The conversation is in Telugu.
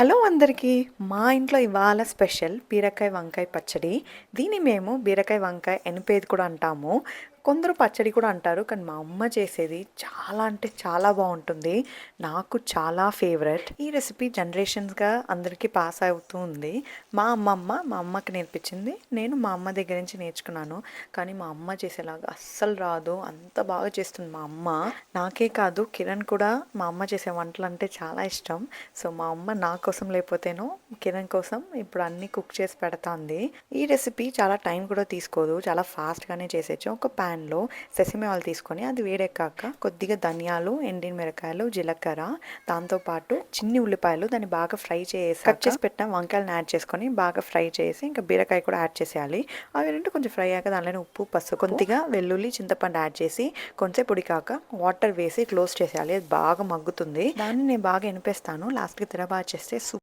హలో అందరికీ! మా ఇంట్లో ఇవాళ స్పెషల్ బీరకాయ వంకాయ పచ్చడి. దీన్ని మేము బీరకాయ వంకాయ ఎనిపేది కూడా అంటాము. కొందరు పచ్చడి కూడా అంటారు. కానీ మా అమ్మ చేసేది చాలా అంటే చాలా బావుంటుంది. నాకు చాలా ఫేవరెట్. ఈ రెసిపీ జనరేషన్స్‌గా అందరికీ పాస్ అవుతూ ఉంది. మా అమ్మకి నేర్పించింది. నేను మా అమ్మ దగ్గర నుంచి నేర్చుకున్నాను. కానీ మా అమ్మ చేసేలాగా అస్సలు రాదు. అంత బాగా చేస్తుంది మా అమ్మ. నాకే కాదు కిరణ్ కూడా మా అమ్మ చేసే వంటలంటే చాలా ఇష్టం. సో, మా అమ్మ నా కోసం లేకపోతేనో కిరణ్ కోసం ఇప్పుడు అన్నీ కుక్ చేసి పెడతాంది. ఈ రెసిపీ చాలా టైం కూడా తీసుకోదు. చాలా ఫాస్ట్‌గానే చేసేయొచ్చు. ఒక ప్యాన్‌లో సెసమి ఆయిల్ తీసుకొని అది వేడెక్కాక కొద్దిగా ధనియాలు, ఎండిన మిరపకాయలు, జీలకర్ర, దాంతో పాటు చిన్ని ఉల్లిపాయలు దాన్ని బాగా ఫ్రై చేసాక కట్ చేసి పెట్టిన వంకాయలను యాడ్ చేసుకొని బాగా ఫ్రై చేసి ఇంకా బీరకాయ కూడా యాడ్ చేసేయాలి. అవి రెండు కొంచెం ఫ్రై అయ్యాక దాంట్లోనే ఉప్పు, పసుపు, కొద్దిగా వెల్లుల్లి, చింతపండు యాడ్ చేసి కొంచెంసేపు ఉడికాక వాటర్ వేసి క్లోజ్ చేసేయాలి. అది బాగా మగ్గుతుంది. దాన్ని నేను బాగా ఎనిపేస్తాను. లాస్ట్‌కి తిరగబాత చేస్తే